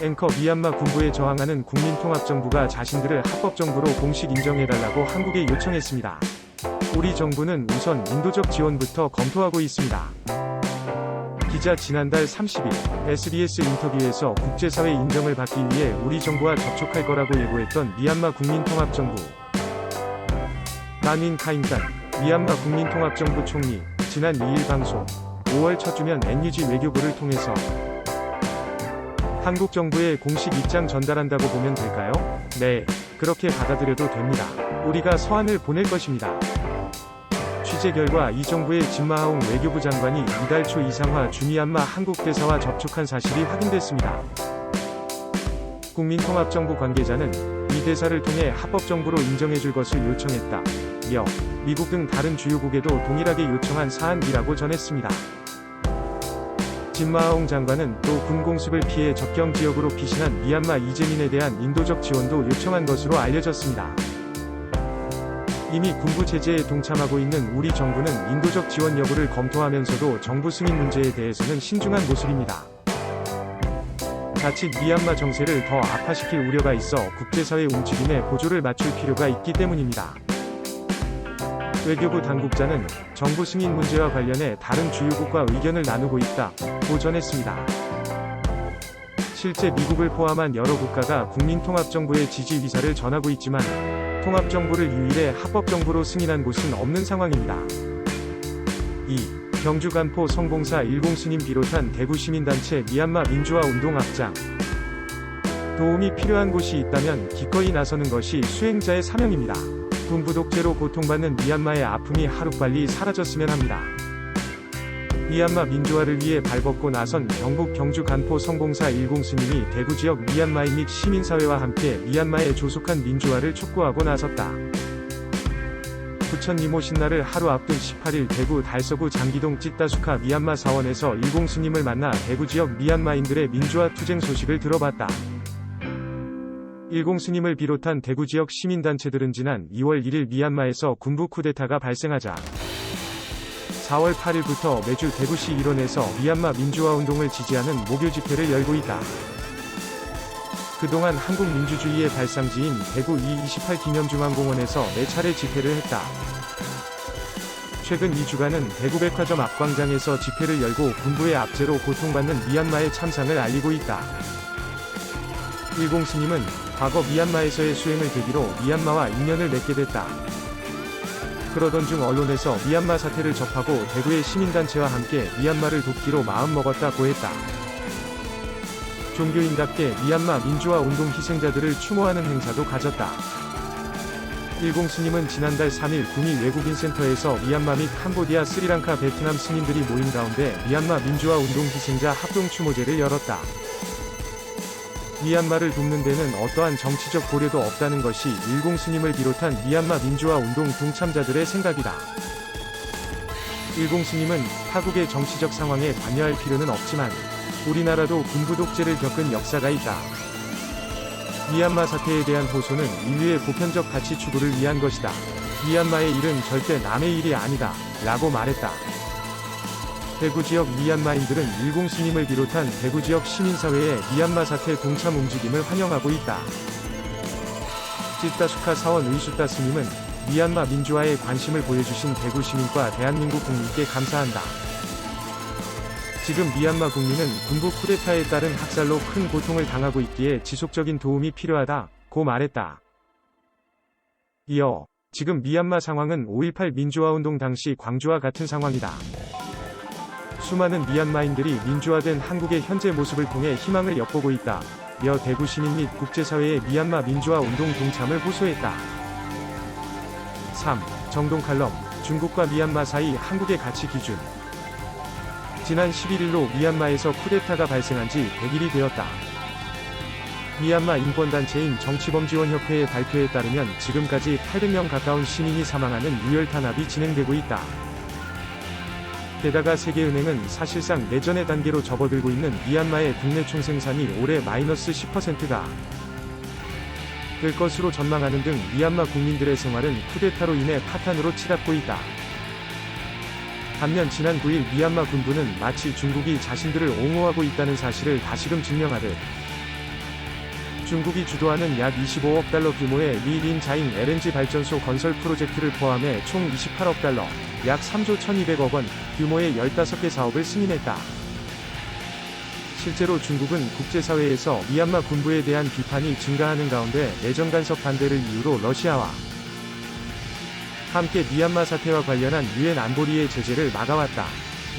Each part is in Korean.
앵커 미얀마 군부에 저항하는 국민통합정부가 자신들을 합법정부로 공식 인정해달라고 한국에 요청했습니다. 우리 정부는 우선 인도적 지원부터 검토하고 있습니다. 기자 지난달 30일 SBS 인터뷰에서 국제사회 인정을 받기 위해 우리 정부와 접촉할 거라고 예고했던 미얀마 국민통합정부. 난윈 카인간 미얀마 국민통합정부 총리 지난 2일 방송 5월 첫 주면 NUG 외교부를 통해서 한국 정부에 공식 입장 전달한다고 보면 될까요? 네, 그렇게 받아들여도 됩니다. 우리가 서한을 보낼 것입니다. 취재 결과 이 정부의 진마하옹 외교부 장관이 이달 초 이상화 주미얀마 한국 대사와 접촉한 사실이 확인됐습니다. 국민통합정부 관계자는 이 대사를 통해 합법정부로 인정해줄 것을 요청했다. 며 미국 등 다른 주요국에도 동일하게 요청한 사안이라고 전했습니다. 진마하옹 장관은 또 군공습을 피해 접경 지역으로 피신한 미얀마 이재민에 대한 인도적 지원도 요청한 것으로 알려졌습니다. 이미 군부 체제에 동참하고 있는 우리 정부는 인도적 지원 여부를 검토하면서도 정부 승인 문제에 대해서는 신중한 모습입니다. 자칫 미얀마 정세를 더 악화시킬 우려가 있어 국제사회 움직임에 보조를 맞출 필요가 있기 때문입니다. 외교부 당국자는 정부 승인 문제와 관련해 다른 주요국과 의견을 나누고 있다고 전했습니다. 실제 미국을 포함한 여러 국가가 국민통합정부의 지지 의사를 전하고 있지만 통합정부를 유일의 합법정부로 승인한 곳은 없는 상황입니다. 2. 경주 간포 성봉사 일공스님 비롯한 대구 시민단체 미얀마 민주화 운동 앞장. 도움이 필요한 곳이 있다면 기꺼이 나서는 것이 수행자의 사명입니다. 군부 독재로 고통받는 미얀마의 아픔이 하루빨리 사라졌으면 합니다. 미얀마 민주화를 위해 발벗고 나선 경북 경주 간포 성봉사 일공스님이 대구 지역 미얀마인 및 시민사회와 함께 미얀마의 조속한 민주화를 촉구하고 나섰다. 부천 이모 신날을 하루 앞둔 18일 대구 달서구 장기동 찌따수카 미얀마 사원에서 일공스님을 만나 대구 지역 미얀마인들의 민주화 투쟁 소식을 들어봤다. 일공스님을 비롯한 대구 지역 시민단체들은 지난 2월 1일 미얀마에서 군부 쿠데타가 발생하자 4월 8일부터 매주 대구시 일원에서 미얀마 민주화 운동을 지지하는 목요 집회를 열고 있다. 그동안 한국 민주주의의 발상지인 대구 이28 기념중앙공원에서 4차례 집회를 했다. 최근 2주간은 대구 백화점 앞광장에서 집회를 열고 군부의 압제로 고통받는 미얀마의 참상을 알리고 있다. 일공스님은 과거 미얀마에서의 수행을 계기로 미얀마와 인연을 맺게 됐다. 그러던 중 언론에서 미얀마 사태를 접하고 대구의 시민단체와 함께 미얀마를 돕기로 마음먹었다고 했다. 종교인답게 미얀마 민주화 운동 희생자들을 추모하는 행사도 가졌다. 일공스님은 지난달 3일 구미 외국인 센터에서 미얀마 및 캄보디아, 스리랑카, 베트남 스님들이 모인 가운데 미얀마 민주화 운동 희생자 합동 추모제를 열었다. 미얀마를 돕는 데는 어떠한 정치적 고려도 없다는 것이 일공스님을 비롯한 미얀마 민주화 운동 동참자들의 생각이다. 일공스님은 타국의 정치적 상황에 관여할 필요는 없지만 우리나라도 군부 독재를 겪은 역사가 있다. 미얀마 사태에 대한 호소는 인류의 보편적 가치 추구를 위한 것이다. 미얀마의 일은 절대 남의 일이 아니다. 라고 말했다. 대구 지역 미얀마인들은 일공스님을 비롯한 대구 지역 시민사회의 미얀마 사태 동참 움직임을 환영하고 있다. 찌따수카 사원 의수따 스님은 미얀마 민주화에 관심을 보여주신 대구 시민과 대한민국 국민께 감사한다. 지금 미얀마 국민은 군부 쿠데타에 따른 학살로 큰 고통을 당하고 있기에 지속적인 도움이 필요하다고 말했다. 이어 지금 미얀마 상황은 5.18 민주화운동 당시 광주와 같은 상황이다. 수많은 미얀마인들이 민주화된 한국의 현재 모습을 통해 희망을 엿보고 있다. 며 대구 시민 및 국제사회의 미얀마 민주화 운동 동참을 호소했다. 3. 정동 칼럼, 중국과 미얀마 사이 한국의 가치 기준. 지난 11일로 미얀마에서 쿠데타가 발생한 지 100일이 되었다. 미얀마 인권단체인 정치범지원협회의 발표에 따르면 지금까지 800명 가까운 시민이 사망하는 유혈 탄압이 진행되고 있다. 게다가 세계은행은 사실상 내전의 단계로 접어들고 있는 미얀마의 국내 총생산이 올해 마이너스 10%가 될 것으로 전망하는 등 미얀마 국민들의 생활은 쿠데타로 인해 파탄으로 치닫고 있다. 반면 지난 9일 미얀마 군부는 마치 중국이 자신들을 옹호하고 있다는 사실을 다시금 증명하듯 중국이 주도하는 약 25억 달러 규모의 리린자잉 LNG 발전소 건설 프로젝트를 포함해 총 28억 달러, 약 3조 1200억 원 규모의 15개 사업을 승인했다. 실제로 중국은 국제사회에서 미얀마 군부에 대한 비판이 증가하는 가운데 내정 간섭 반대를 이유로 러시아와 함께 미얀마 사태와 관련한 유엔 안보리의 제재를 막아왔다.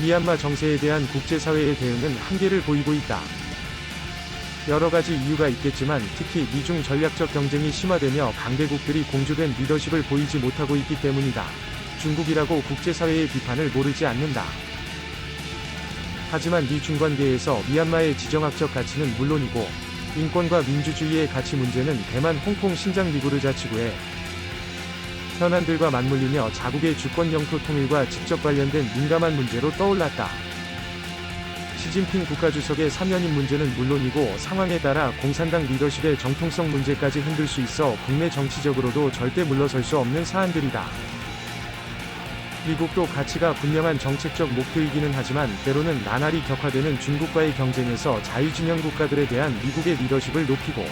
미얀마 정세에 대한 국제사회의 대응은 한계를 보이고 있다. 여러 가지 이유가 있겠지만 특히 미중 전략적 경쟁이 심화되며 강대국들이 공조된 리더십을 보이지 못하고 있기 때문이다. 중국이라고 국제사회의 비판을 모르지 않는다. 하지만 미중 관계에서 미얀마의 지정학적 가치는 물론이고 인권과 민주주의의 가치 문제는 대만, 홍콩, 신장, 위구르 자치구의 현안들과 맞물리며 자국의 주권 영토 통일과 직접 관련된 민감한 문제로 떠올랐다. 시진핑 국가주석의 3년임 문제는 물론이고 상황에 따라 공산당 리더십의 정통성 문제까지 흔들 수 있어 국내 정치적으로도 절대 물러설 수 없는 사안들이다. 미국도 가치가 분명한 정책적 목표이기는 하지만 때로는 나날이 격화되는 중국과의 경쟁에서 자유진영 국가들에 대한 미국의 리더십을 높이고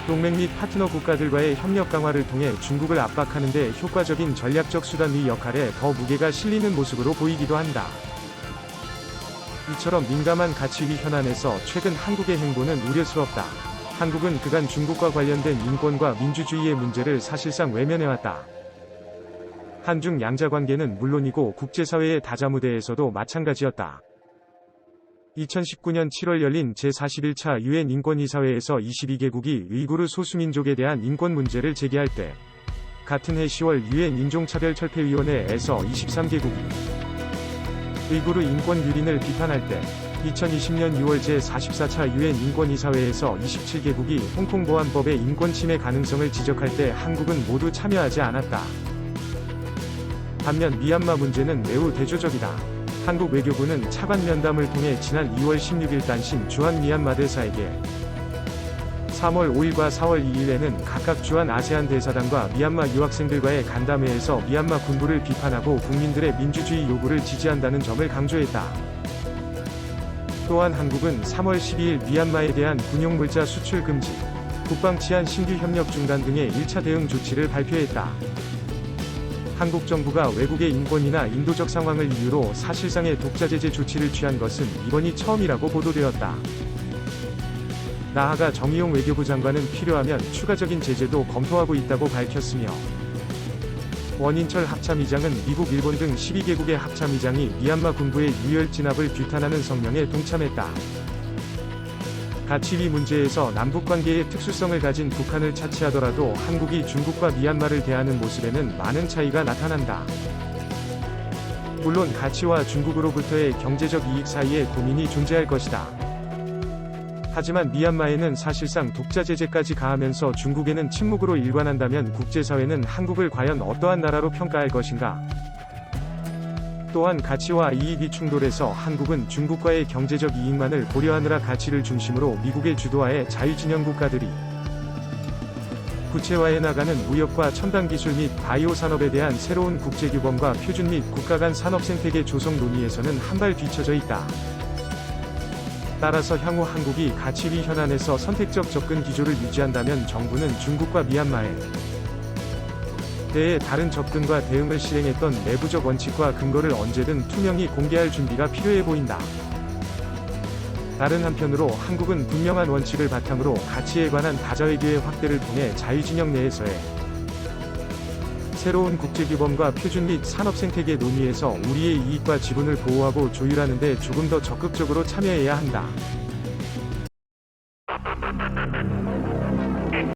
동맹 및 파트너 국가들과의 협력 강화를 통해 중국을 압박하는 데 효과적인 전략적 수단의 역할에 더 무게가 실리는 모습으로 보이기도 한다. 이처럼 민감한 가치위 현안에서 최근 한국의 행보는 우려스럽다. 한국은 그간 중국과 관련된 인권과 민주주의의 문제를 사실상 외면해왔다. 한중 양자관계는 물론이고 국제사회의 다자무대에서도 마찬가지였다. 2019년 7월 열린 제41차 유엔 인권이사회에서 22개국이 위구르 소수민족에 대한 인권 문제를 제기할 때 같은 해 10월 유엔 인종차별철폐위원회에서 23개국이 위구르 인권 유린을 비판할 때 2020년 6월 제44차 유엔 인권이사회에서 27개국이 홍콩 보안법의 인권 침해 가능성을 지적할 때 한국은 모두 참여하지 않았다. 반면 미얀마 문제는 매우 대조적이다. 한국 외교부는 차관 면담을 통해 지난 2월 16일 단신 주한 미얀마 대사에게 3월 5일과 4월 2일에는 각각 주한 아세안 대사단과 미얀마 유학생들과의 간담회에서 미얀마 군부를 비판하고 국민들의 민주주의 요구를 지지한다는 점을 강조했다. 또한 한국은 3월 12일 미얀마에 대한 군용물자 수출 금지, 국방치안 신규 협력 중단 등의 1차 대응 조치를 발표했다. 한국 정부가 외국의 인권이나 인도적 상황을 이유로 사실상의 독자제재 조치를 취한 것은 이번이 처음이라고 보도되었다. 나아가 정의용 외교부 장관은 필요하면 추가적인 제재도 검토하고 있다고 밝혔으며 원인철 합참의장은 미국, 일본 등 12개국의 합참의장이 미얀마 군부의 유혈 진압을 규탄하는 성명에 동참했다. 가치위 문제에서 남북관계의 특수성을 가진 북한을 차치하더라도 한국이 중국과 미얀마를 대하는 모습에는 많은 차이가 나타난다. 물론 가치와 중국으로부터의 경제적 이익 사이에 고민이 존재할 것이다. 하지만 미얀마에는 사실상 독자제재까지 가하면서 중국에는 침묵으로 일관한다면 국제사회는 한국을 과연 어떠한 나라로 평가할 것인가? 또한 가치와 이익이 충돌해서 한국은 중국과의 경제적 이익만을 고려하느라 가치를 중심으로 미국의 주도하에 자유진영 국가들이 구체화해 나가는 무역과 첨단기술 및 바이오 산업에 대한 새로운 국제규범과 표준 및 국가 간 산업생태계 조성 논의에서는 한 발 뒤처져 있다. 따라서 향후 한국이 가치위 현안에서 선택적 접근 기조를 유지한다면 정부는 중국과 미얀마에 대해 다른 접근과 대응을 실행했던 내부적 원칙과 근거를 언제든 투명히 공개할 준비가 필요해 보인다. 다른 한편으로 한국은 분명한 원칙을 바탕으로 가치에 관한 다자외교의 확대를 통해 자유진영 내에서의 새로운 국제규범과 표준 및 산업생태계 논의에서 우리의 이익과 지분을 보호하고 조율하는 데 조금 더 적극적으로 참여해야 한다.